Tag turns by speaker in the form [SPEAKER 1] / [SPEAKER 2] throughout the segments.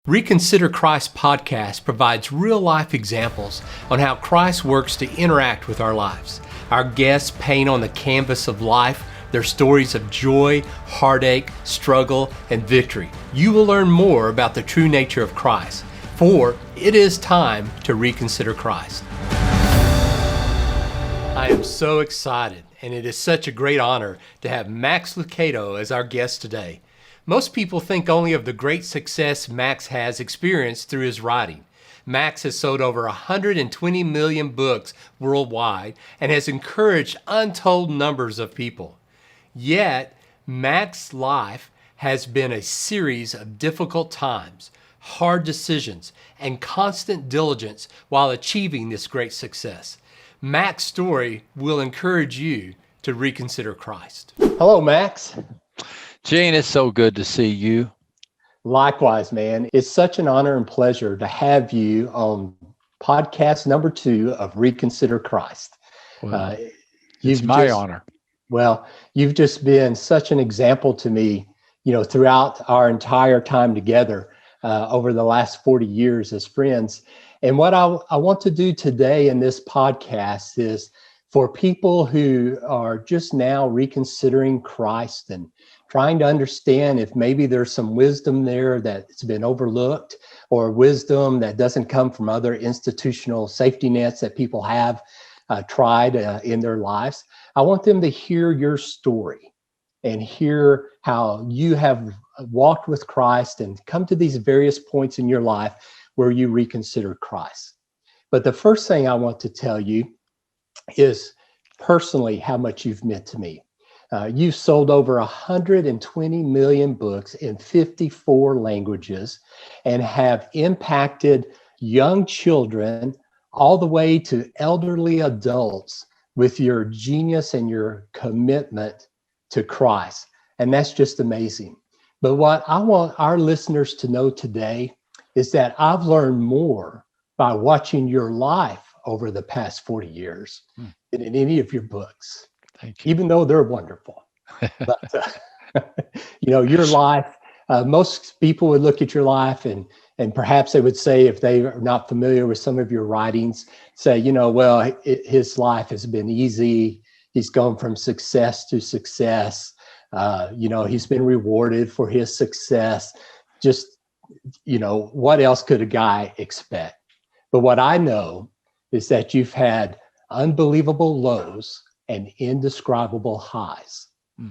[SPEAKER 1] Reconsider Christ podcast provides real-life examples on how Christ works to interact with our lives. Our guests paint on the canvas of life their stories of joy, heartache, struggle, and victory. You will learn more about the true nature of Christ, for it is time to reconsider Christ. I am so excited, and it is such a great honor to have Max Lucado as our guest today. Most people think only of the great success Max has experienced through his writing. Max has sold over 120 million books worldwide and has encouraged untold numbers of people. Yet, Max's life has been a series of difficult times, hard decisions, and constant diligence while achieving this great success. Max's story will encourage you to reconsider Christ. Hello, Max.
[SPEAKER 2] Gene, it's so good to see you.
[SPEAKER 1] Likewise, man. It's such an honor and pleasure to have you on podcast number 2 of Reconsider Christ.
[SPEAKER 2] Well, it's my honor.
[SPEAKER 1] Well, you've just been such an example to me, throughout our entire time together over the last 40 years as friends. And what I want to do today in this podcast is for people who are just now reconsidering Christ and trying to understand if maybe there's some wisdom there that's been overlooked, or wisdom that doesn't come from other institutional safety nets that people have tried in their lives. I want them to hear your story and hear how you have walked with Christ and come to these various points in your life where you reconsider Christ. But the first thing I want to tell you is personally how much you've meant to me. You've sold over 120 million books in 54 languages and have impacted young children all the way to elderly adults with your genius and your commitment to Christ. And that's just amazing. But what I want our listeners to know today is that I've learned more by watching your life over the past 40 years than in any of your books.
[SPEAKER 2] Thank you.
[SPEAKER 1] Even though they're wonderful. But, your life, most people would look at your life and perhaps they would say, if they are not familiar with some of your writings, say, his life has been easy. He's gone from success to success. He's been rewarded for his success. Just, what else could a guy expect? But what I know is that you've had unbelievable lows and indescribable highs.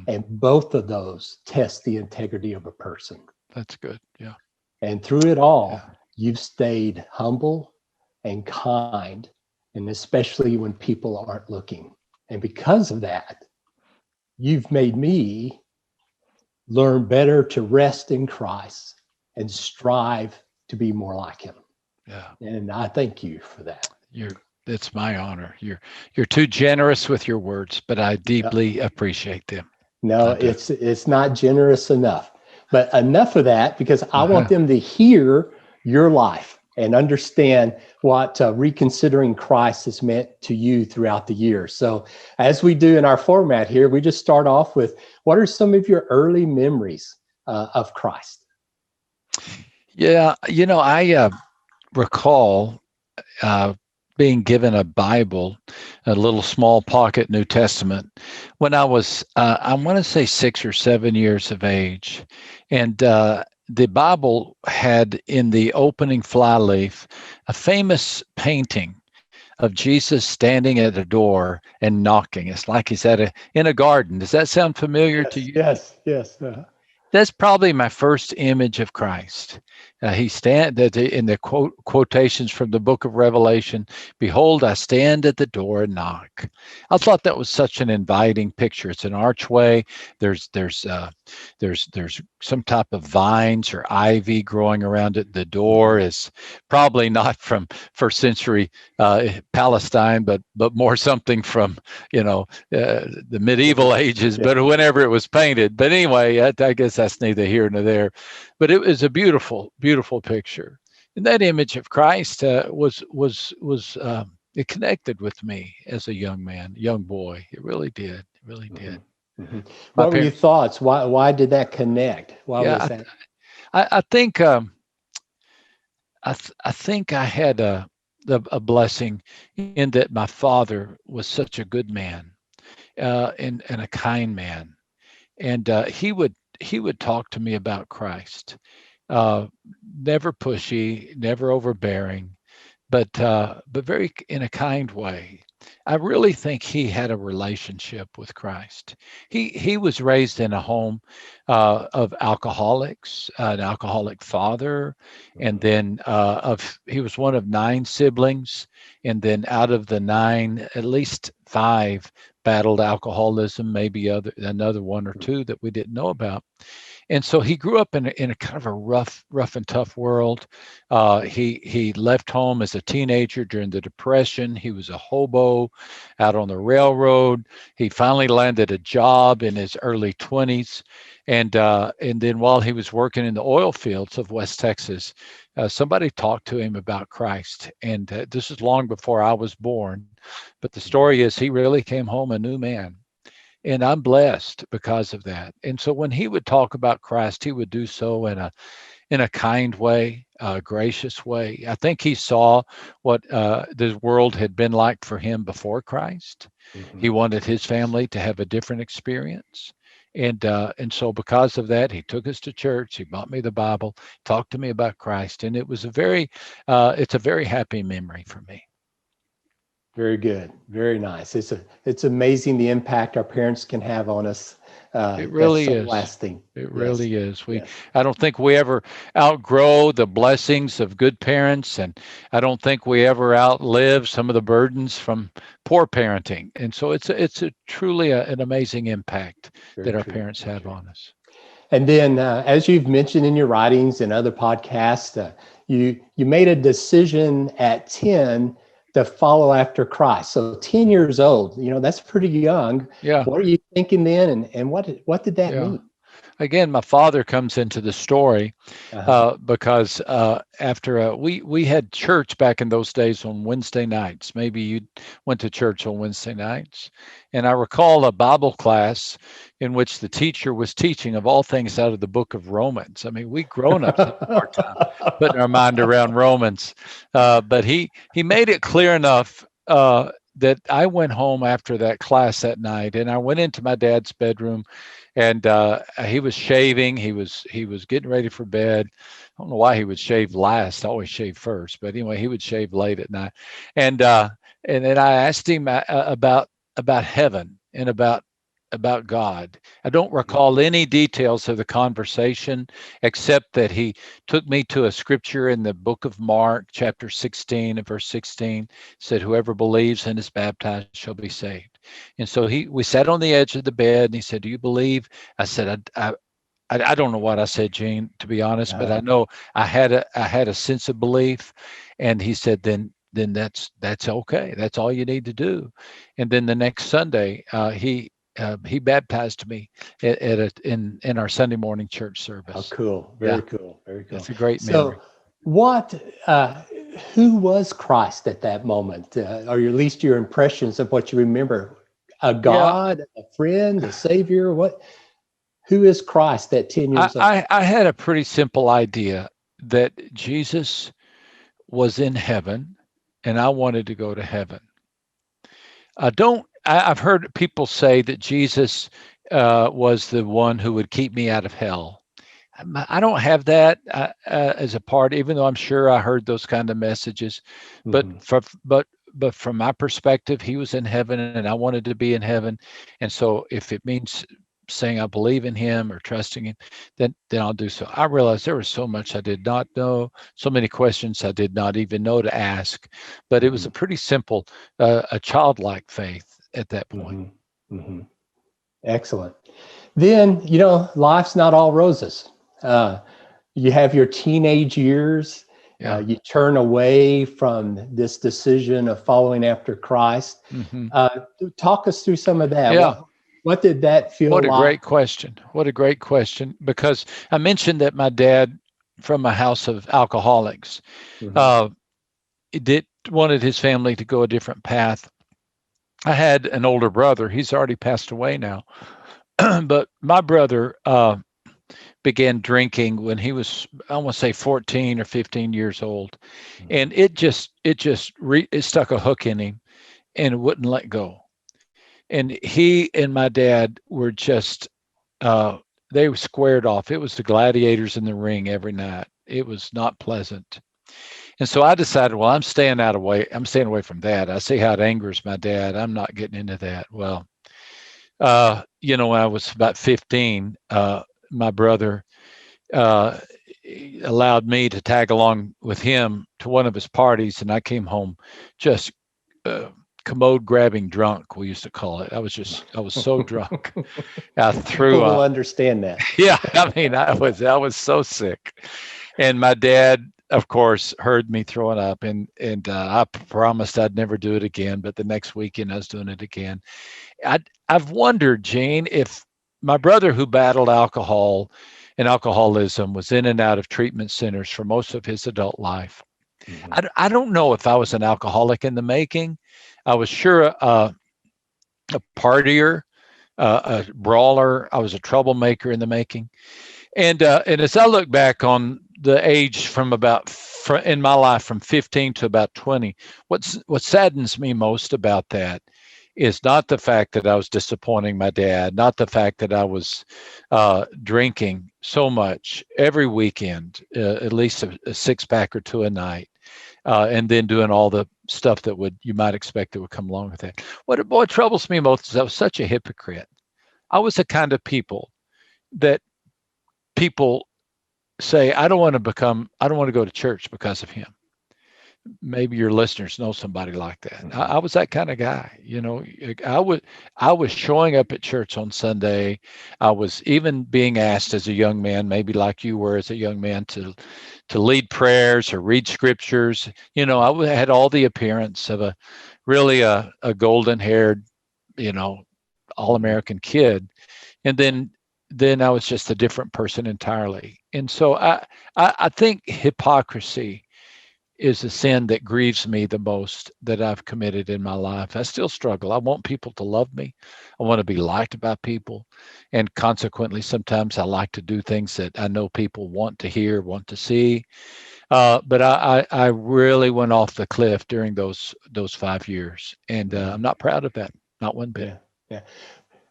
[SPEAKER 1] And both of those test the integrity of a person.
[SPEAKER 2] That's good. Yeah.
[SPEAKER 1] And through it all, you've stayed humble and kind, and especially when people aren't looking. And because of that, you've made me learn better to rest in Christ and strive to be more like him.
[SPEAKER 2] Yeah.
[SPEAKER 1] And I thank you for that.
[SPEAKER 2] It's my honor. You're too generous with your words, but I deeply appreciate them.
[SPEAKER 1] No, it's not generous enough, but enough of that, because I want them to hear your life and understand what reconsidering Christ has meant to you throughout the years. So as we do in our format here, we just start off with, what are some of your early memories of Christ?
[SPEAKER 2] Yeah, I recall being given a Bible, a little small pocket New Testament, when I was, I want to say 6 or 7 years of age. And the Bible had in the opening flyleaf a famous painting of Jesus standing at a door and knocking. It's like he's in a garden. Does that sound familiar to you?
[SPEAKER 1] Yes.
[SPEAKER 2] That's probably my first image of Christ. He stand in the quotations from the book of Revelation. Behold, I stand at the door and knock. I thought that was such an inviting picture. It's an archway. There's some type of vines or ivy growing around it. The door is probably not from first century Palestine, but more something from the medieval ages. But whenever it was painted. But anyway, I guess that's neither here nor there. But it was a beautiful picture, and that image of Christ it connected with me as a young boy. It really did. It really did.
[SPEAKER 1] Mm-hmm. What were your thoughts? Why did that connect? Why was that?
[SPEAKER 2] I think I think I had a blessing in that my father was such a good man, and a kind man, and he would talk to me about Christ. Uh, Never pushy, never overbearing, but very in a kind way. I really think he had a relationship with Christ. He was raised in a home of alcoholics, an alcoholic father, and
[SPEAKER 1] Mhm.
[SPEAKER 2] then of he was one of nine siblings, and then out of the nine, at least five battled alcoholism, maybe another one or two that we didn't know about. And so he grew up in a kind of a rough and tough world. He left home as a teenager during the Depression. He was a hobo out on the railroad. He finally landed a job in his early 20s, and then while he was working in the oil fields of West Texas, somebody talked to him about Christ. And this is long before I was born, but the story is he really came home a new man, and I'm blessed because of that. And so when he would talk about Christ, he would do so in a kind way, a gracious way. I think he saw what the world had been like for him before Christ. He
[SPEAKER 1] Mhm.
[SPEAKER 2] wanted his family to have a different experience. And so because of that, he took us to church. He bought me the Bible, talked to me about Christ, and it was it's a very happy memory for me.
[SPEAKER 1] Very good. Very nice. It's amazing the impact our parents can have on us.
[SPEAKER 2] It
[SPEAKER 1] That's
[SPEAKER 2] really
[SPEAKER 1] so
[SPEAKER 2] is.
[SPEAKER 1] lasting.
[SPEAKER 2] It
[SPEAKER 1] Yes.
[SPEAKER 2] really is.
[SPEAKER 1] Yes.
[SPEAKER 2] I don't think we ever outgrow the blessings of good parents, and I don't think we ever outlive some of the burdens from poor parenting. And so it's a truly an amazing impact
[SPEAKER 1] Very
[SPEAKER 2] that our
[SPEAKER 1] true.
[SPEAKER 2] parents
[SPEAKER 1] Very
[SPEAKER 2] have
[SPEAKER 1] true.
[SPEAKER 2] on us.
[SPEAKER 1] And then, as you've mentioned in your writings and other podcasts, you made a decision at 10 to follow after Christ. So 10 years old, that's pretty young.
[SPEAKER 2] Yeah,
[SPEAKER 1] What are you thinking then, and what did that
[SPEAKER 2] yeah.
[SPEAKER 1] mean?
[SPEAKER 2] Again, my father comes into the story
[SPEAKER 1] Uh-huh.
[SPEAKER 2] because after we had church back in those days on Wednesday nights. Maybe you went to church on Wednesday nights, and I recall a Bible class in which the teacher was teaching of all things out of the book of Romans. I mean, we grown-ups have a hard time putting our mind around Romans, but he made it clear enough. That I went home after that class that night, and I went into my dad's bedroom, and he was shaving. He was getting ready for bed. I don't know why he would shave last. I always shave first, but anyway, he would shave late at night. And uh, and then I asked him about heaven and about God. I don't recall any details of the conversation except that he took me to a scripture in the book of Mark, chapter 16 and verse 16, said, "Whoever believes and is baptized shall be saved." And so we sat on the edge of the bed, and he said, "Do you believe?" I said, I don't know what I said, Gene, to be honest, but
[SPEAKER 1] Uh,
[SPEAKER 2] I know I had a sense of belief." And he said, then that's okay. That's all you need to do. And then the next Sunday, he baptized me in our Sunday morning church
[SPEAKER 1] oh,
[SPEAKER 2] service.
[SPEAKER 1] cool.
[SPEAKER 2] Yeah,
[SPEAKER 1] Very cool. Very cool.
[SPEAKER 2] that's a great
[SPEAKER 1] So,
[SPEAKER 2] memory.
[SPEAKER 1] what, uh, who was Christ at that moment? Or at least your impressions of what you remember? A
[SPEAKER 2] Yeah,
[SPEAKER 1] God, a friend, a savior? Who is Christ at 10 years old?
[SPEAKER 2] I had a pretty simple idea that Jesus was in heaven, and I wanted to go to heaven. I've heard people say that Jesus was the one who would keep me out of hell. I don't have that as a part, even though I'm sure I heard those kind of messages. But
[SPEAKER 1] Mhm.
[SPEAKER 2] for, but from my perspective, he was in heaven, and I wanted to be in heaven. And so, if it means saying I believe in him or trusting him, then I'll do so. I realized there was so much I did not know, so many questions I did not even know to ask. But it was a
[SPEAKER 1] Mhm.
[SPEAKER 2] pretty simple, a childlike faith at that point.
[SPEAKER 1] Mhm. Mhm. Excellent. Then, life's not all roses. Uh, you have your teenage years.
[SPEAKER 2] Yeah.
[SPEAKER 1] You turn away from this decision of following after Christ.
[SPEAKER 2] Hmm.
[SPEAKER 1] Uh, Talk us through some of that.
[SPEAKER 2] Yeah.
[SPEAKER 1] What did that feel
[SPEAKER 2] What a
[SPEAKER 1] like?
[SPEAKER 2] great question. What a great question. Because I mentioned that my dad, from a house of alcoholics,
[SPEAKER 1] Mhm.
[SPEAKER 2] uh, did wanted his family to go a different path. I had an older brother. He's already passed away now. But my brother began drinking when he was, I want to say 14 or 15 years old. And it stuck a hook in him and it wouldn't let go. And he and my dad were just, they were squared off. It was the gladiators in the ring every night. It was not pleasant. And so I decided, well, I'm staying away from that. I see how it angers my dad. I'm not getting into that. Well, when I was about 15, my brother uh, allowed me to tag along with him to one of his parties, and I came home just commode grabbing drunk, we used to call it. I was so drunk. I threw
[SPEAKER 1] People will
[SPEAKER 2] up.
[SPEAKER 1] understand that.
[SPEAKER 2] Yeah, I mean, I was so sick. And my dad, of course, heard me throwing up, and I promised I'd never do it again. But the next weekend, I was doing it again. I've wondered, Gene, if my brother, who battled alcohol and alcoholism, was in and out of treatment centers for most of his adult life. Mm-hmm. I don't know if I was an alcoholic in the making. I was sure a partier, a brawler. I was a troublemaker in the making. And as I look back on the age in my life from 15 to about 20, what saddens me most about that is not the fact that I was disappointing my dad, not the fact that I was drinking so much every weekend, at least a 6-pack or 2 a night, and then doing all the stuff that you might expect that would come along with that. What troubles me most is I was such a hypocrite. I was the kind of people that people say, I don't want to go to church because of him. Maybe your listeners know somebody like that. Mm-hmm. I was that kind of guy. I was showing up at church on Sunday. I was even being asked as a young man, maybe like you were as a young man, to lead prayers or read scriptures. I had all the appearance of a golden-haired, all-American kid. And then I was just a different person entirely. And so I think hypocrisy is a sin that grieves me the most that I've committed in my life. I still struggle. I want people to love me. I want to be liked by people. And consequently, sometimes I like to do things that I know people want to hear, want to see. But I really went off the cliff during those 5 years. And I'm not proud of that. Not one bit.
[SPEAKER 1] Yeah.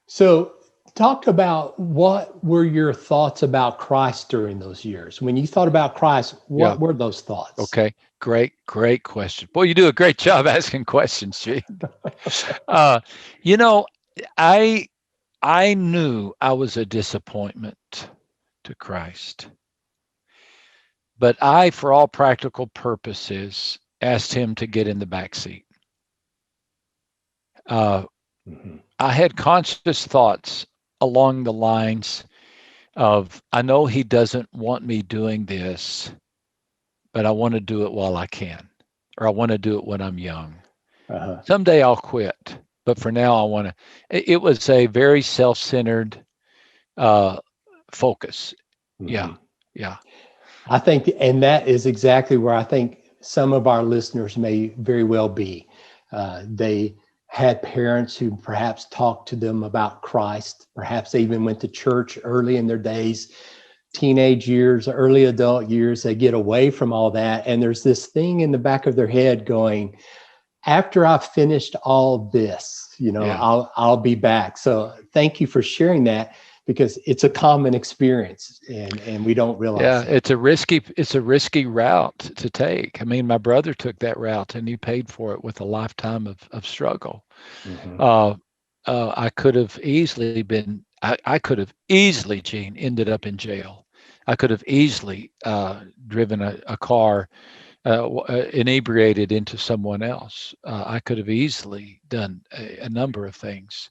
[SPEAKER 1] So talk about what were your thoughts about Christ during those years? When you thought about Christ, what were those thoughts?
[SPEAKER 2] Okay, great question. Boy, you do a great job asking questions, Gene. I knew I was a disappointment to Christ, but I, for all practical purposes, asked him to get in the back seat. I had conscious thoughts along the lines of, I know he doesn't want me doing this, but I want to do it while I can, or I want to do it when I'm young. Someday I'll quit, but for now I want to. It was a very self-centered focus. Mm-hmm. Yeah.
[SPEAKER 1] I think, and that is exactly where I think some of our listeners may very well be. They had parents who perhaps talked to them about Christ. Perhaps they even went to church early in their days, teenage years, early adult years. They get away from all that. And there's this thing in the back of their head going, after I've finished all this, I'll be back. So thank you for sharing that, because it's a common experience and we don't realize.
[SPEAKER 2] Yeah, it's a risky route to take. I mean, my brother took that route and he paid for it with a lifetime of struggle. Mm-hmm. I could have easily, Gene, ended up in jail. I could have easily driven a car inebriated into someone else. I could have easily done a number of things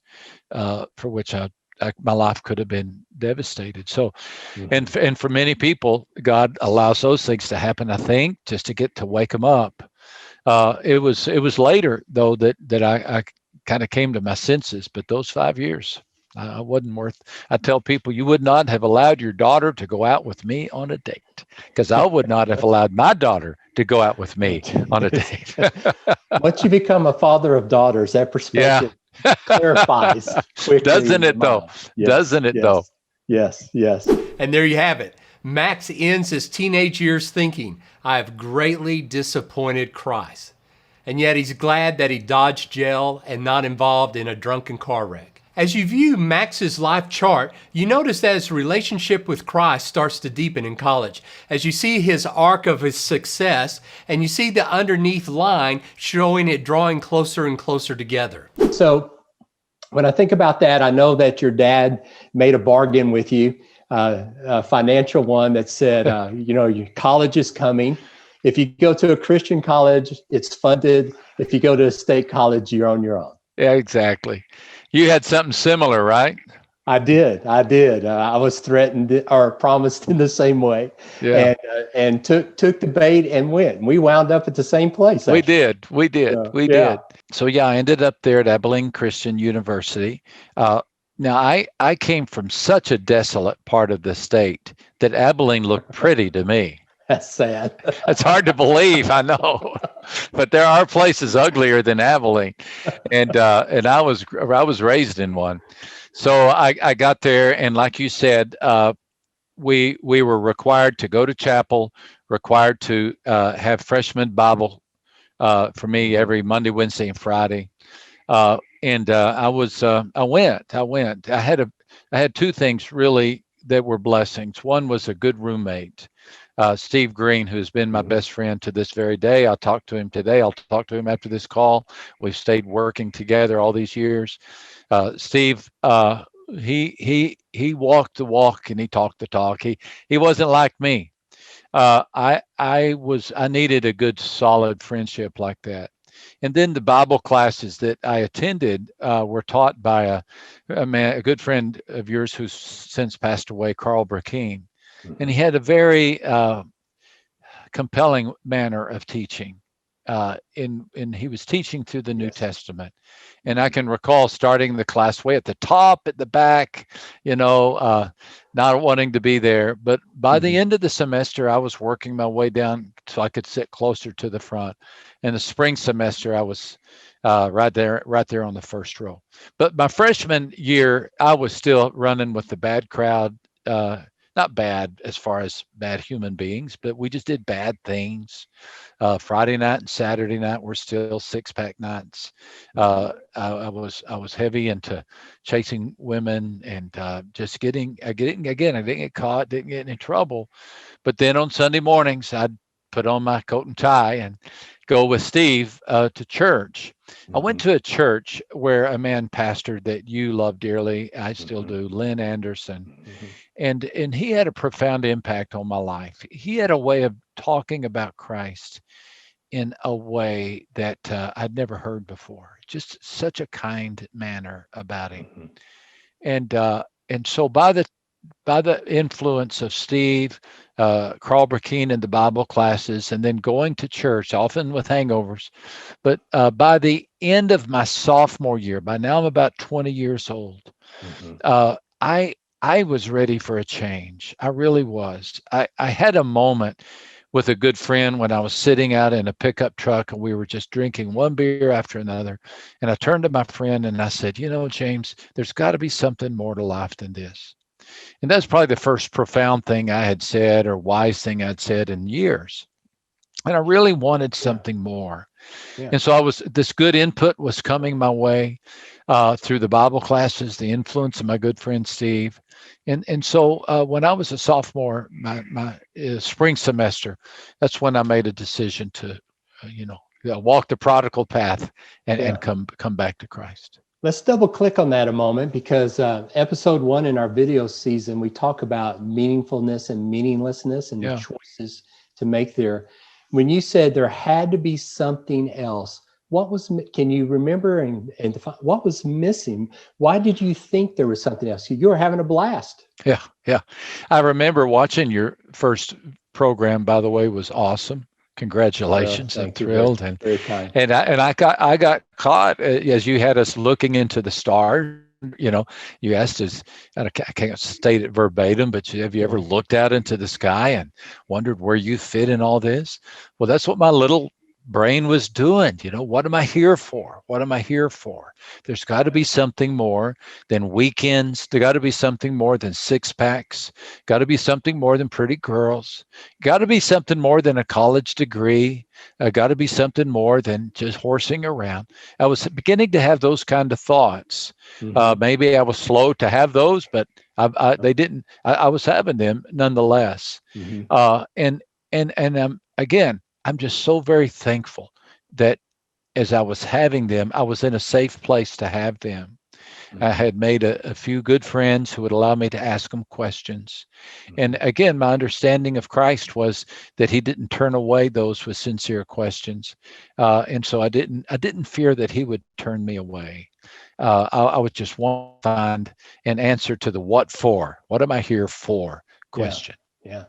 [SPEAKER 2] for which my life could have been devastated. So, mm-hmm. and for many people, God allows those things to happen, I think, just to wake them up. It was later though that I kind of came to my senses. But those 5 years, I wasn't worth. I tell people, you would not have allowed your daughter to go out with me on a date, because I would not have allowed my daughter to go out with me on a date.
[SPEAKER 1] Once you become a father of daughters, that perspective clarifies quickly.
[SPEAKER 2] Doesn't it though? Yes. Doesn't it though?
[SPEAKER 1] Yes, yes.
[SPEAKER 3] And there you have it. Max ends his teenage years thinking, I have greatly disappointed Christ. And yet he's glad that he dodged jail and not involved in a drunken car wreck. As you view Max's life chart, you notice that his relationship with Christ starts to deepen in college. As you see his arc of his success, and you see the underneath line showing it drawing closer and closer together.
[SPEAKER 1] So when I think about that, I know that your dad made a bargain with you, a financial one that said, your college is coming. If you go to a Christian college, it's funded. If you go to a state college, you're on your own.
[SPEAKER 2] Yeah, exactly. You had something similar, right?
[SPEAKER 1] I did. I was threatened or promised in the same way, and took the bait and went. We wound up at the same place.
[SPEAKER 2] We did.
[SPEAKER 1] did.
[SPEAKER 2] So yeah, I ended up there at Abilene Christian University. Now I came from such a desolate part of the state that Abilene looked pretty to me.
[SPEAKER 1] That's sad.
[SPEAKER 2] It's hard to believe, I know, but there are places uglier than Abilene, and I was raised in one. So I got there, and like you said, we were required to go to chapel, required to have freshman Bible for me every Monday, Wednesday, and Friday, and I went. I had two things really that were blessings. One was a good roommate. Steve Green, who's been my best friend to this very day. I'll talk to him today. I'll talk to him after this call. We've stayed working together all these years. Steve, he walked the walk and he talked the talk. He wasn't like me. I needed a good solid friendship like that. And then the Bible classes that I attended were taught by a good friend of yours who's since passed away, Carl Burkeen. And he had a very compelling manner of teaching. And he was teaching through the New Testament. And I can recall starting the class way at the top, at the back, not wanting to be there. But by the end of the semester, I was working my way down so I could sit closer to the front. In the spring semester, I was right there on the first row. But my freshman year, I was still running with the bad crowd. Not bad as far as bad human beings, but we just did bad things. Friday night and Saturday night were still six-pack nights. I was heavy into chasing women and just I didn't get caught, didn't get in trouble. But then on Sunday mornings, I'd put on my coat and tie and go with Steve to church. I went to a church where a man pastored that you love dearly. I still do, Lynn Anderson. And he had a profound impact on my life. He had a way of talking about Christ in a way that I'd never heard before. Just such a kind manner about him. And so by the influence of Steve, Carl Burkeen and the Bible classes, and then going to church, often with hangovers. But by the end of my sophomore year, by now I'm about 20 years old, I was ready for a change. I really was. I had a moment with a good friend when I was sitting out in a pickup truck and we were just drinking one beer after another. And I turned to my friend and I said, James, there's got to be something more to life than this. And that's probably the first profound thing I had said or wise thing I'd said in years. And I really wanted something more. Yeah. And so this good input was coming my way through the Bible classes, the influence of my good friend Steve. And so when I was a sophomore, my spring semester, that's when I made a decision to, walk the prodigal path and come back to Christ.
[SPEAKER 1] Let's double click on that a moment, because episode 1 in our video season, we talk about meaningfulness and meaninglessness and the choices to make there. When you said there had to be something else, can you remember and define what was missing? Why did you think there was something else? You were having a blast.
[SPEAKER 2] Yeah. I remember watching your first program, by the way, was awesome. Congratulations. I'm thrilled.
[SPEAKER 1] Very kind.
[SPEAKER 2] And I got caught as you had us looking into the stars. You asked us, I can't state it verbatim, but have you ever looked out into the sky and wondered where you fit in all this? Well, that's what my little brain was doing. What am I here for? What am I here for? There's got to be something more than weekends. There got to be something more than six packs. Got to be something more than pretty girls. Got to be something more than a college degree. Got to be something more than just horsing around. I was beginning to have those kind of thoughts. Maybe I was slow to have those, but they didn't. I was having them nonetheless. And again, I'm just so very thankful that as I was having them, I was in a safe place to have them. I had made a few good friends who would allow me to ask them questions. And again, my understanding of Christ was that he didn't turn away those with sincere questions. And so I didn't fear that he would turn me away. I would just want to find an answer to the what for, what am I here for question.
[SPEAKER 1] Yeah.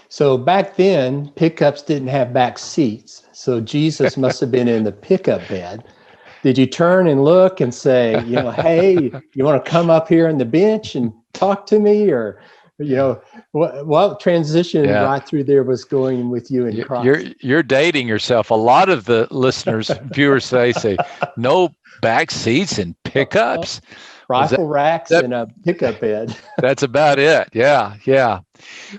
[SPEAKER 1] So back then, pickups didn't have back seats. So Jesus must have been in the pickup bed. Did you turn and look and say, hey, you want to come up here on the bench and talk to me? Or, what transition right through there was going with you in Christ?
[SPEAKER 2] You're dating yourself. A lot of the listeners, viewers say no back seats and pickups.
[SPEAKER 1] Rifle racks and a pickup bed.
[SPEAKER 2] That's about it. Yeah.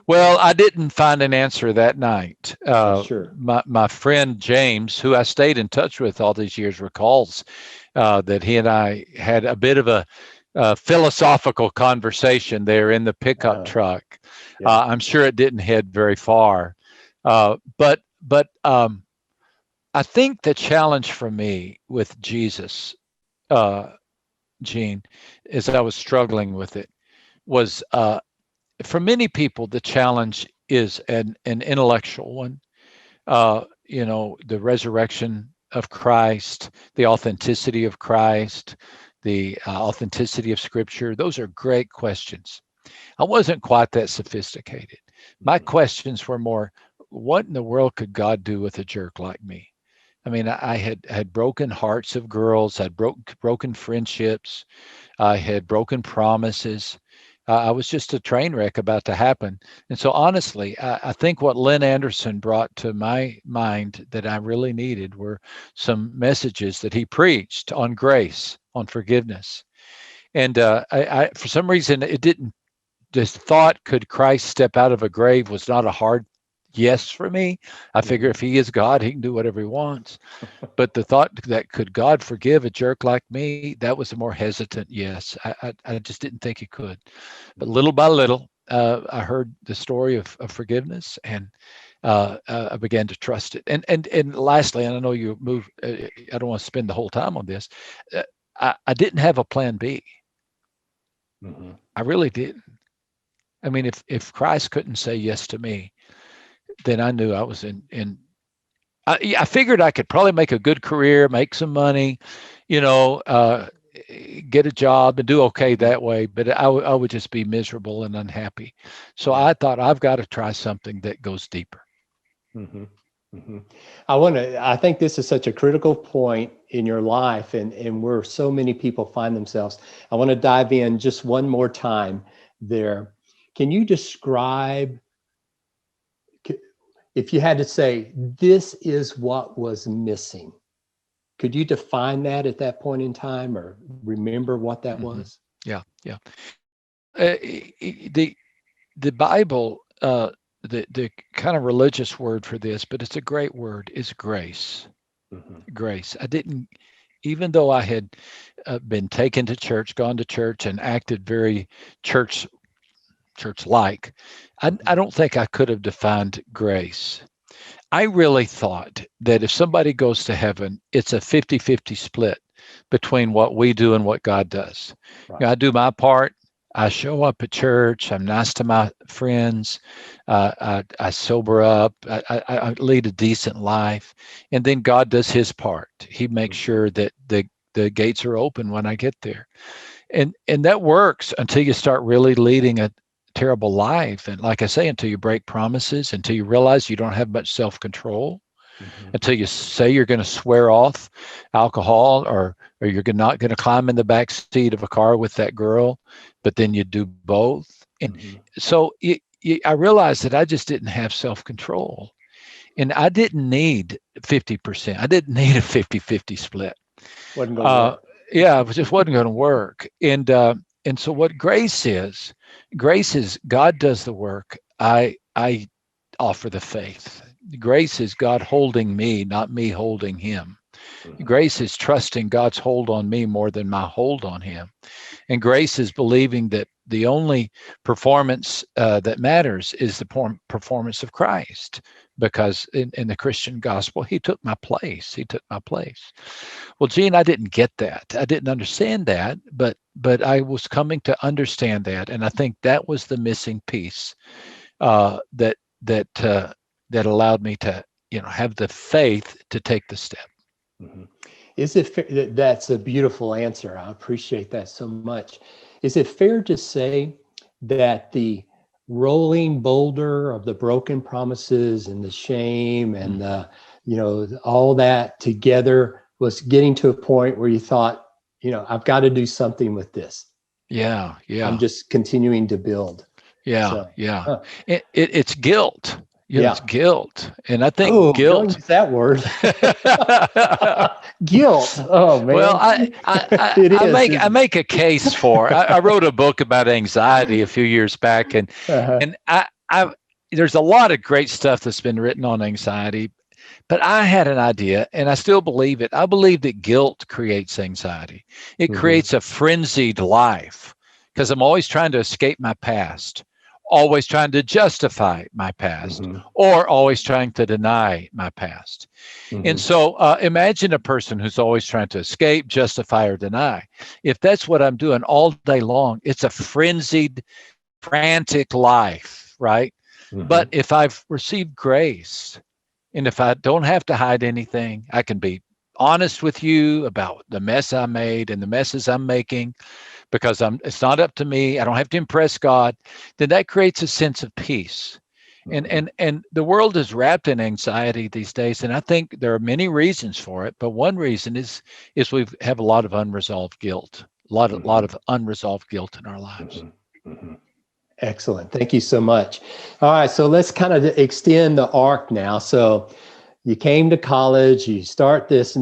[SPEAKER 2] Well, I didn't find an answer that night.
[SPEAKER 1] Sure.
[SPEAKER 2] My friend James, who I stayed in touch with all these years, recalls that he and I had a bit of a philosophical conversation there in the pickup truck. I'm sure it didn't head very far. But I think the challenge for me with Jesus, Gene, as I was struggling with it, was for many people, the challenge is an intellectual one. The resurrection of Christ, the authenticity of Christ, the authenticity of Scripture. Those are great questions. I wasn't quite that sophisticated. My questions were more, what in the world could God do with a jerk like me? I mean, I had broken hearts of girls, I'd broken friendships, I had broken promises. I was just a train wreck about to happen. And so honestly, I think what Lynn Anderson brought to my mind that I really needed were some messages that he preached on grace, on forgiveness. And I for some reason, it didn't, this thought, could Christ step out of a grave, was not a hard yes for me. I figure if he is God, he can do whatever he wants. But the thought that could God forgive a jerk like me, that was a more hesitant yes. I just didn't think he could. But little by little, I heard the story of forgiveness, and I began to trust it. And lastly, and I know you move, I don't want to spend the whole time on this. I didn't have a plan B. I really didn't. I mean, if Christ couldn't say yes to me, then I knew I was in. I figured I could probably make a good career, make some money, get a job and do okay that way. But I would just be miserable and unhappy. So I thought, I've got to try something that goes deeper.
[SPEAKER 1] I think this is such a critical point in your life, and where so many people find themselves. I want to dive in just one more time there. Can you describe, if you had to say, this is what was missing, could you define that at that point in time, or remember what that was?
[SPEAKER 2] Yeah. The Bible, the kind of religious word for this, but it's a great word, is grace. Grace. I didn't, even though I had been taken to church, gone to church, and acted very church-like, I don't think I could have defined grace. I really thought that if somebody goes to heaven, it's a 50-50 split between what we do and what God does. Right. I do my part. I show up at church. I'm nice to my friends. I sober up. I lead a decent life. And then God does his part. He makes sure that the gates are open when I get there. And that works until you start really leading a terrible life. And like I say, until you break promises, until you realize you don't have much self-control, until you say you're going to swear off alcohol, or you're not going to climb in the back seat of a car with that girl, but then you do both. And so I realized that I just didn't have self-control. And I didn't need 50%. I didn't need a 50-50 split.
[SPEAKER 1] Wasn't going to work.
[SPEAKER 2] Yeah, it just wasn't going to work. And so what grace is God does the work. I offer the faith. Grace is God holding me, not me holding him. Grace is trusting God's hold on me more than my hold on him. And grace is believing that the only performance that matters is the performance of Christ, because in the Christian gospel, he took my place. He took my place. Well, Gene, I didn't get that. I didn't understand that, but I was coming to understand that. And I think that was the missing piece that allowed me to, have the faith to take the step.
[SPEAKER 1] Mm-hmm. Is it fair? That's a beautiful answer. I appreciate that so much. Is it fair to say that the rolling boulder of the broken promises and the shame and all that together was getting to a point where you thought, I've got to do something with this.
[SPEAKER 2] Yeah.
[SPEAKER 1] I'm just continuing to build.
[SPEAKER 2] Yeah. It's guilt. It's guilt. And I think guilt.
[SPEAKER 1] Don't use that word. Guilt. Oh man.
[SPEAKER 2] Well, I make a case for. I wrote a book about anxiety a few years back, and there's a lot of great stuff that's been written on anxiety, but I had an idea, and I still believe it. I believe that guilt creates anxiety. It creates a frenzied life because I'm always trying to escape my past, always trying to justify my past, or always trying to deny my past. And so imagine a person who's always trying to escape, justify, or deny. If that's what I'm doing all day long, it's a frenzied, frantic life, right? But if I've received grace, and if I don't have to hide anything, I can be honest with you about the mess I made and the messes I'm making, because it's not up to me. I don't have to impress God. Then that creates a sense of peace. And the world is wrapped in anxiety these days, and I think there are many reasons for it. But one reason is we have a lot of unresolved guilt, a lot of unresolved guilt in our lives.
[SPEAKER 1] Excellent. Thank you so much. All right, so let's kind of extend the arc now. So you came to college, you start this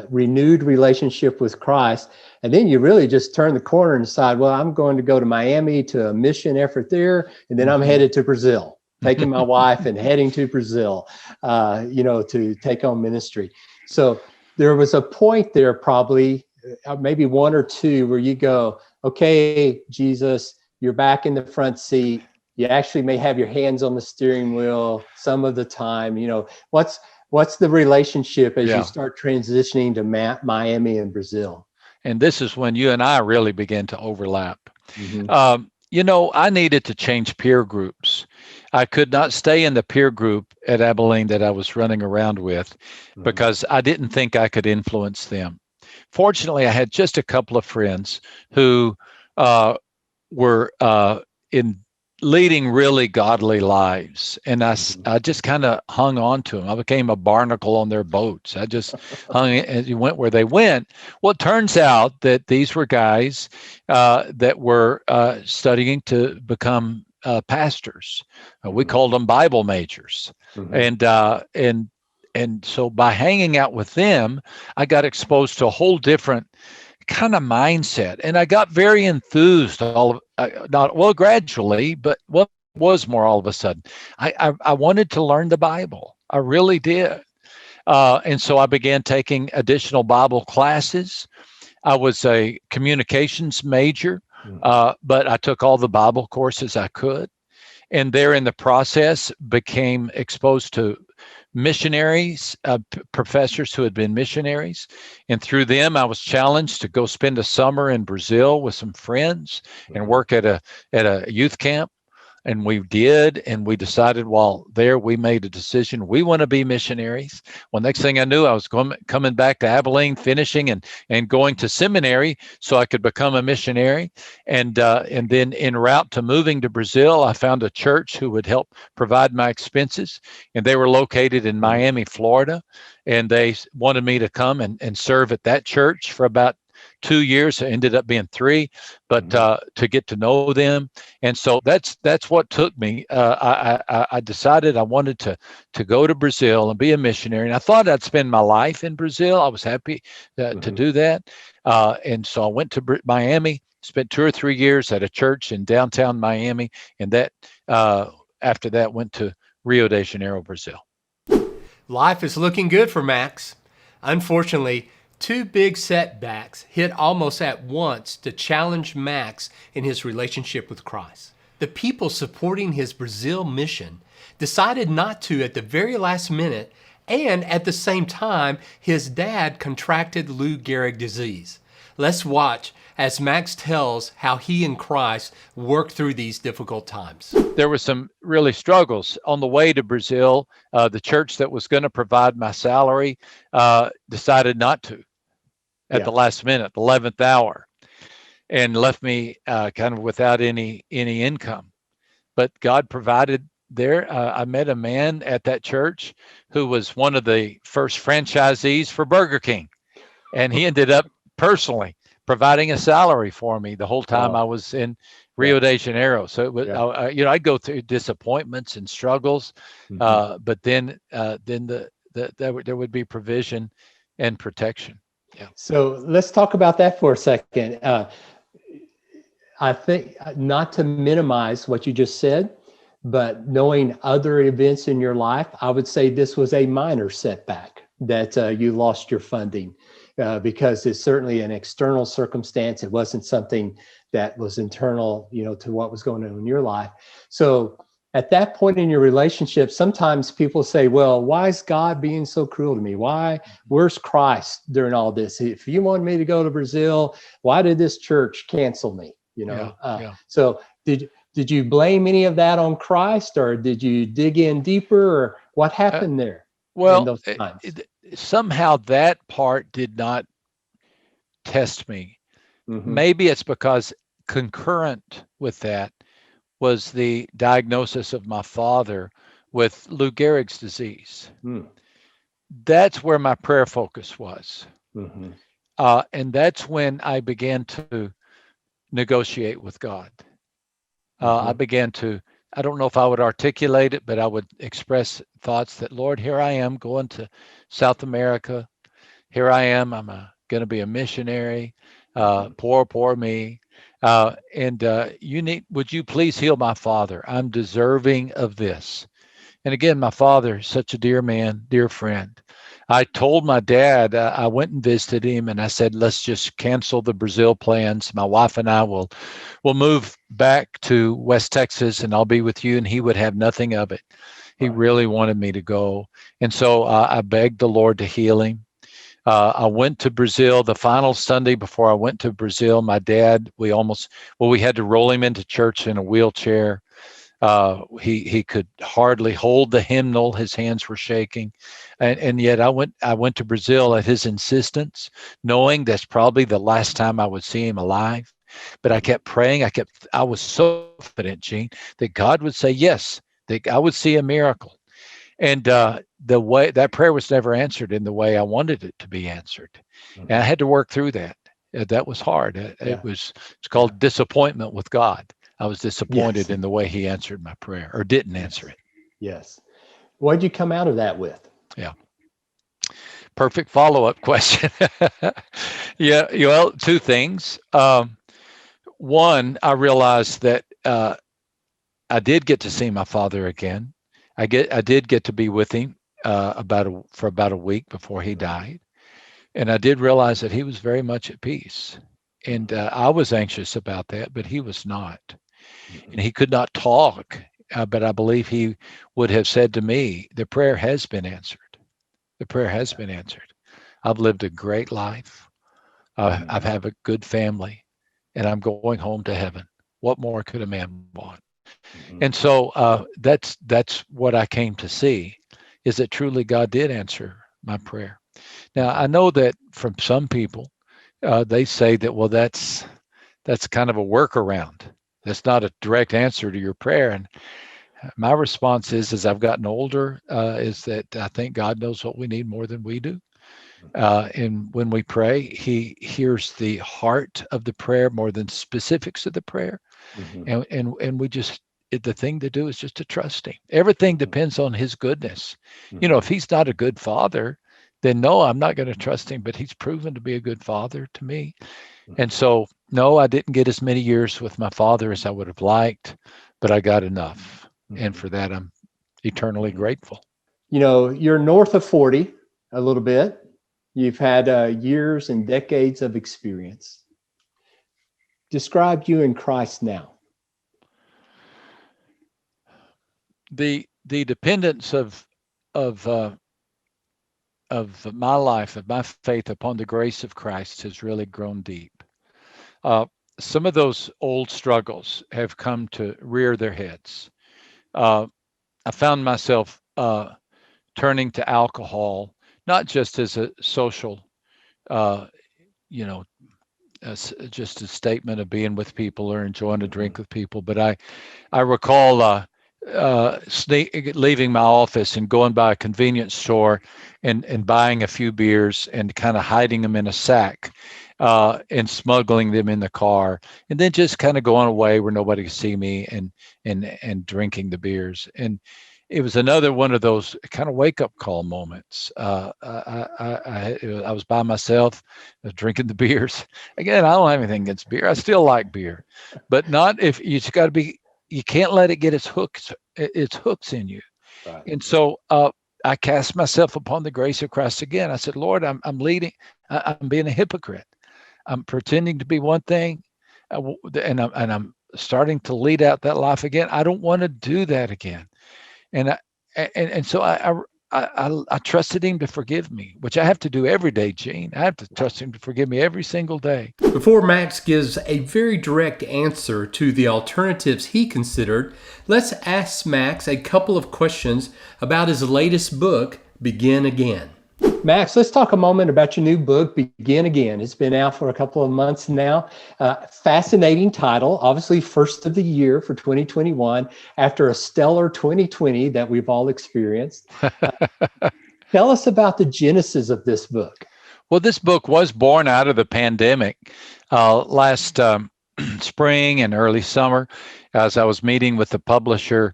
[SPEAKER 1] renewed relationship with Christ, and then you really just turn the corner and decide, well, I'm going to go to Miami to a mission effort there, and then I'm headed to Brazil, taking my wife and heading to Brazil, to take on ministry. So there was a point there, probably maybe one or two, where you go, okay, Jesus, you're back in the front seat. You actually may have your hands on the steering wheel some of the time. What's the relationship as you start transitioning to Miami and Brazil?
[SPEAKER 2] And this is when you and I really begin to overlap. I needed to change peer groups. I could not stay in the peer group at Abilene that I was running around with because I didn't think I could influence them. Fortunately, I had just a couple of friends who were in leading really godly lives. And I just kind of hung on to them. I became a barnacle on their boats. I just hung as you went where they went. Well, it turns out that these were guys that were studying to become pastors. We called them Bible majors. And so by hanging out with them, I got exposed to a whole different kind of mindset, and I got very enthused. Gradually, but what was more all of a sudden, I wanted to learn the Bible. I really did, and so I began taking additional Bible classes. I was a communications major, but I took all the Bible courses I could, and there in the process became exposed to missionaries, professors who had been missionaries. And through them, I was challenged to go spend a summer in Brazil with some friends and work at a youth camp. And we did, and we decided while there, we made a decision. We want to be missionaries. Well, next thing I knew, I was coming back to Abilene, finishing and going to seminary so I could become a missionary. And then en route to moving to Brazil, I found a church who would help provide my expenses. And they were located in Miami, Florida. And they wanted me to come and serve at that church for about 2 years. It ended up being 3, but to get to know them. And so that's what took me. I decided I wanted to go to Brazil and be a missionary. And I thought I'd spend my life in Brazil. I was happy to do that. And so I went to Miami, spent 2 or 3 years at a church in downtown Miami. And that after that went to Rio de Janeiro, Brazil.
[SPEAKER 3] Life is looking good for Max. Unfortunately, 2 big setbacks hit almost at once to challenge Max in his relationship with Christ. The people supporting his Brazil mission decided not to at the very last minute, and at the same time, his dad contracted Lou Gehrig disease. Let's watch as Max tells how he and Christ worked through these difficult times.
[SPEAKER 2] There were some really struggles on the way to Brazil. The church that was going to provide my salary decided not to at the last minute, the 11th hour, and left me kind of without any income. But God provided there. I met a man at that church who was one of the first franchisees for Burger King, and he ended up personally providing a salary for me the whole time I was in Rio de Janeiro. So it was, I'd go through disappointments and struggles, but then there would be provision and protection. Yeah.
[SPEAKER 1] So let's talk about that for a second. I think not to minimize what you just said, but knowing other events in your life, I would say this was a minor setback that you lost your funding. Because it's certainly an external circumstance. It wasn't something that was internal, to what was going on in your life. So at that point in your relationship, sometimes people say, well, why is God being so cruel to me? Where's Christ during all this? If you wanted me to go to Brazil, why did this church cancel me? So did you blame any of that on Christ, or did you dig in deeper, or what happened there?
[SPEAKER 2] Well,
[SPEAKER 1] in those times?
[SPEAKER 2] Somehow that part did not test me. Maybe it's because concurrent with that was the diagnosis of my father with Lou Gehrig's disease. That's where my prayer focus was. And that's when I began to negotiate with God. I began to, I don't know if I would articulate it, but I would express thoughts that, Lord, here I am going to South America. Here I am. I'm going to be a missionary. Poor me. Would you please heal my father? I'm deserving of this. And again, my father, such a dear man, dear friend. I told my dad, I went and visited him, and I said, let's just cancel the Brazil plans. My wife and I will move back to West Texas, and I'll be with you. And he would have nothing of it. He really wanted me to go. And so I begged the Lord to heal him. I went to Brazil the final Sunday before I went to Brazil. My dad, we had to roll him into church in a wheelchair. He could hardly hold the hymnal. His hands were shaking. And yet I went to Brazil at his insistence, knowing that's probably the last time I would see him alive. But I kept praying. I was so confident, Gene, that God would say yes, that I would see a miracle. And the way that prayer was never answered in the way I wanted it to be answered. And I had to work through that. That was hard. It's called disappointment with God. I was disappointed in the way he answered my prayer, or didn't answer it.
[SPEAKER 1] Yes. What did you come out of that with?
[SPEAKER 2] Yeah. Perfect follow-up question. Yeah. Well, 2 things. One, I realized that I did get to see my father again. I did get to be with him for about a week before he died. And I did realize that he was very much at peace. And I was anxious about that, but he was not. And he could not talk, but I believe he would have said to me, the prayer has been answered. The prayer has been answered. I've lived a great life. I've had a good family, and I'm going home to heaven. What more could a man want? And so that's what I came to see, is that truly God did answer my prayer. Now, I know that from some people, they say that, well, that's kind of a workaround. That's not a direct answer to your prayer. And my response is, as I've gotten older, is that I think God knows what we need more than we do. And when we pray, he hears the heart of the prayer more than specifics of the prayer.
[SPEAKER 1] Mhm.
[SPEAKER 2] And we just, the thing to do is just to trust him. Everything depends on his goodness. If he's not a good father, then no, I'm not going to trust him, but he's proven to be a good father to me. And so, no, I didn't get as many years with my father as I would have liked, but I got enough. And for that, I'm eternally grateful.
[SPEAKER 1] You're north of 40 a little bit. You've had years and decades of experience. Describe you in Christ now.
[SPEAKER 2] The dependence of my life, of my faith upon the grace of Christ has really grown deep. Some of those old struggles have come to rear their heads. I found myself turning to alcohol, not just as a social, you know, just a statement of being with people or enjoying a drink with people, but I recall leaving my office and going by a convenience store and buying a few beers and kind of hiding them in a sack and smuggling them in the car, and then just kind of going away where nobody could see me and drinking the beers. And it was another one of those kind of wake up call moments. I was by myself, drinking the beers. Again, I don't have anything against beer. I still like beer, but not if you just got to be. You can't let it get its hooks in you.
[SPEAKER 1] Right.
[SPEAKER 2] And so I cast myself upon the grace of Christ again. I said, Lord, I'm leading. I'm being a hypocrite. I'm pretending to be one thing, and I'm starting to lead out that life again. I don't want to do that again. And so I trusted him to forgive me, which I have to do every day, Gene. I have to trust him to forgive me every single day.
[SPEAKER 3] Before Max gives a very direct answer to the alternatives he considered, let's ask Max a couple of questions about his latest book, Begin Again.
[SPEAKER 1] Max, let's talk a moment about your new book, Begin Again. It's been out for a couple of months now. Fascinating title, obviously first of the year for 2021, after a stellar 2020 that we've all experienced. Tell us about the genesis of this book.
[SPEAKER 2] Well, this book was born out of the pandemic last spring and early summer. As I was meeting with the publisher,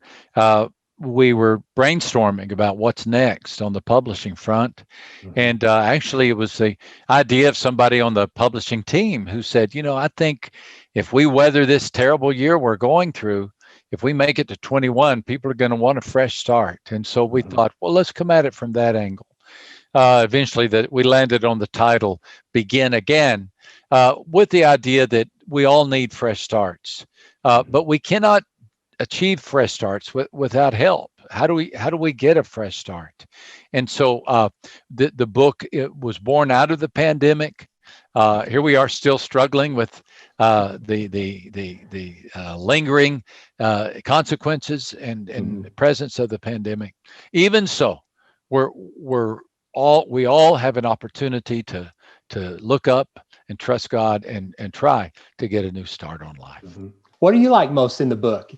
[SPEAKER 2] we were brainstorming about what's next on the publishing front. And actually, it was the idea of somebody on the publishing team who said, I think if we weather this terrible year we're going through, if we make it to 21, people are going to want a fresh start. And so we thought, well, let's come at it from that angle. Eventually, that we landed on the title Begin Again, with the idea that we all need fresh starts, but we cannot achieve fresh starts without help. How do we get a fresh start? And so the book, it was born out of the pandemic. Here we are still struggling with the lingering consequences and presence of the pandemic. Even so, we all have an opportunity to look up and trust God and try to get a new start on life.
[SPEAKER 1] What do you like most in the book?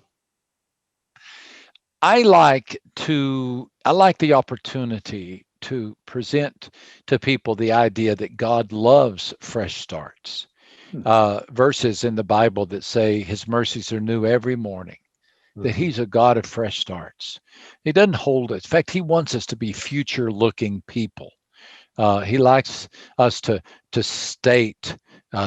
[SPEAKER 2] I like the opportunity to present to people the idea that God loves fresh starts. Verses in the Bible that say his mercies are new every morning, that he's a God of fresh starts. He doesn't hold us. In fact, he wants us to be future-looking people. He likes us to state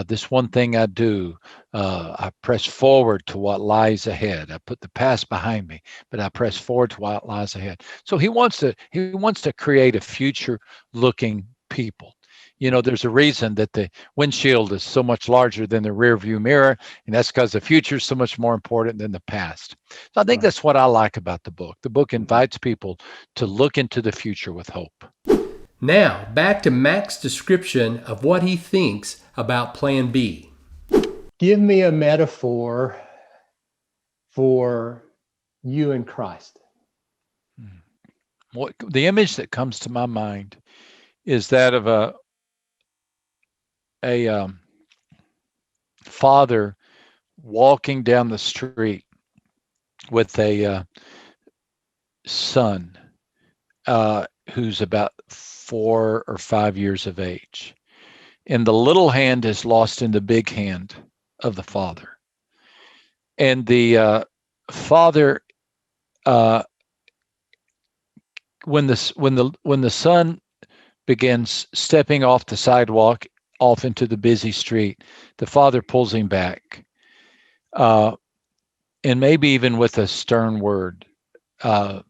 [SPEAKER 2] this one thing I do. I press forward to what lies ahead. I put the past behind me, but I press forward to what lies ahead. So he wants to create a future-looking people. There's a reason that the windshield is so much larger than the rear view mirror, and that's because the future is so much more important than the past. So I think that's what I like about the book. The book invites people to look into the future with hope.
[SPEAKER 3] Now, back to Max's description of what he thinks about Plan B.
[SPEAKER 1] Give me a metaphor for you and Christ.
[SPEAKER 2] The image that comes to my mind is that of a father walking down the street with a son who's about 4 or 5 years of age. And the little hand is lost in the big hand of the father. And the father, when the son begins stepping off the sidewalk off into the busy street, the father pulls him back, and maybe even with a stern word,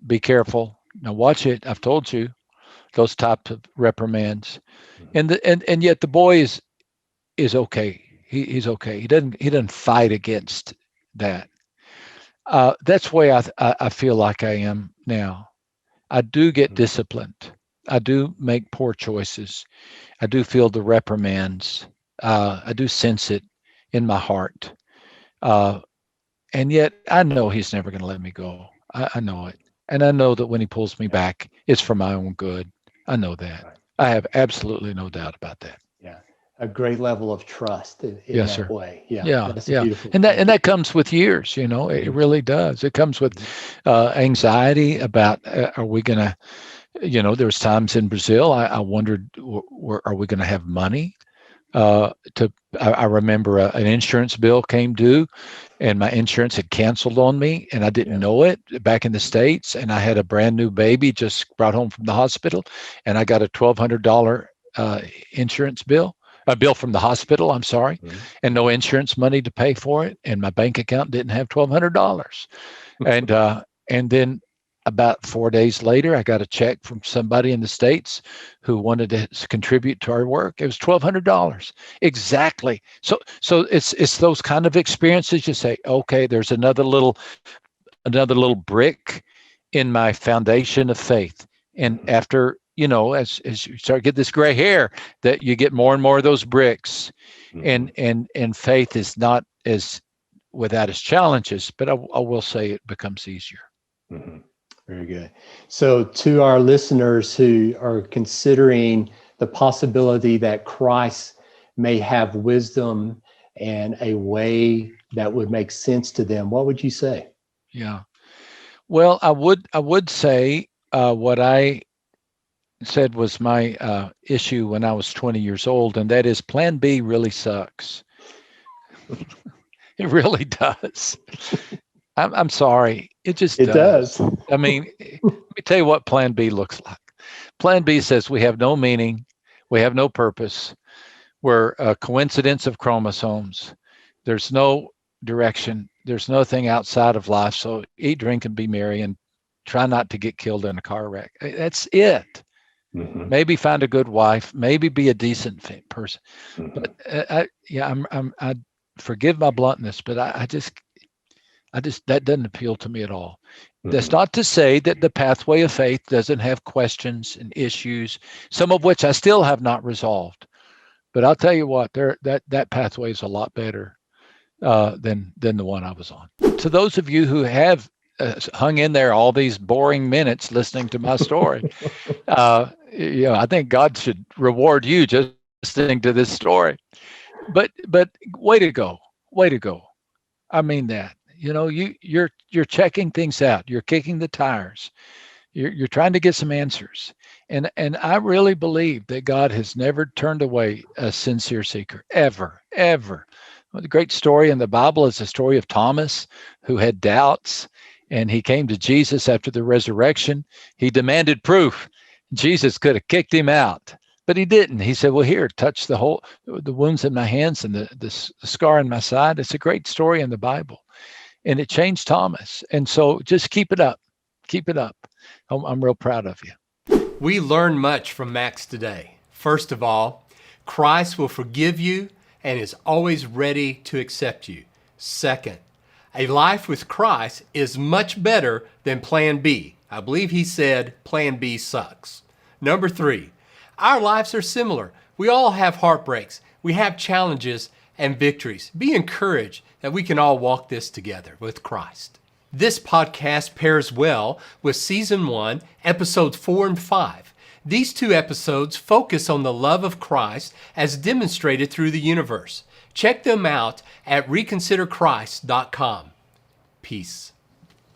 [SPEAKER 2] be careful. Now watch it. I've told you, those types of reprimands. And yet the boy is okay. He's okay. He doesn't fight against that. That's the way I feel like I am now. I do get disciplined. I do make poor choices. I do feel the reprimands. I do sense it in my heart. And yet I know he's never going to let me go. I know it. And I know that when he pulls me back, it's for my own good. I know that.
[SPEAKER 1] Right.
[SPEAKER 2] I have absolutely no doubt about that.
[SPEAKER 1] Yeah. A great level of trust in
[SPEAKER 2] Yes,
[SPEAKER 1] that
[SPEAKER 2] sir.
[SPEAKER 1] way. Yeah.
[SPEAKER 2] Yeah,
[SPEAKER 1] That's
[SPEAKER 2] yeah.
[SPEAKER 1] beautiful.
[SPEAKER 2] And that comes with years, it really does. It comes with anxiety about, are we going to, there was times in Brazil, I wondered, are we going to have money? I remember an insurance bill came due, and my insurance had canceled on me, and I didn't know it back in the States. And I had a brand new baby just brought home from the hospital, and I got a $1,200 insurance bill, a bill from the hospital, I'm sorry, and no insurance money to pay for it. And my bank account didn't have $1,200. And then about 4 days later, I got a check from somebody in the States who wanted to contribute to our work. It was $1,200. Exactly. So it's those kind of experiences. You say, okay, there's another little brick in my foundation of faith. And after, as you start to get this gray hair, that you get more and more of those bricks. And faith is not as without its challenges, but I will say it becomes easier.
[SPEAKER 1] Mm-hmm. Very good. So to our listeners who are considering the possibility that Christ may have wisdom and a way that would make sense to them, what would you say?
[SPEAKER 2] Yeah. Well, I would say what I said was my issue when I was 20 years old, and that is Plan B really sucks. It really does. I'm sorry. It just does. I mean, let me tell you what Plan B looks like. Plan B says we have no meaning. We have no purpose. We're a coincidence of chromosomes. There's no direction. There's nothing outside of life. So eat, drink, and be merry, and try not to get killed in a car wreck. That's it. Mm-hmm. Maybe find a good wife. Maybe be a decent person. Mm-hmm. But I forgive my bluntness, but I just that doesn't appeal to me at all. Mm-hmm. That's not to say that the pathway of faith doesn't have questions and issues, some of which I still have not resolved. But I'll tell you what, that pathway is a lot better than the one I was on. To those of you who have hung in there all these boring minutes listening to my story, I think God should reward you just listening to this story. But way to go. I mean that. You're checking things out. You're kicking the tires. You're trying to get some answers. And I really believe that God has never turned away a sincere seeker, ever. Well, the great story in the Bible is the story of Thomas, who had doubts, and he came to Jesus after the resurrection. He demanded proof. Jesus could have kicked him out, but he didn't. He said, well, here, touch the wounds in my hands and the scar in my side. It's a great story in the Bible. And it changed Thomas. And so just keep it up. I'm real proud of you.
[SPEAKER 3] We learned much from Max today. First of all, Christ will forgive you and is always ready to accept you. Second, a life with Christ is much better than Plan B. I believe he said Plan B sucks. Number 3, our lives are similar. We all have heartbreaks. We have challenges and victories. Be encouraged that we can all walk this together with Christ. This podcast pairs well with Season 1, Episodes 4 and 5. These 2 episodes focus on the love of Christ as demonstrated through the universe. Check them out at reconsiderchrist.com. Peace.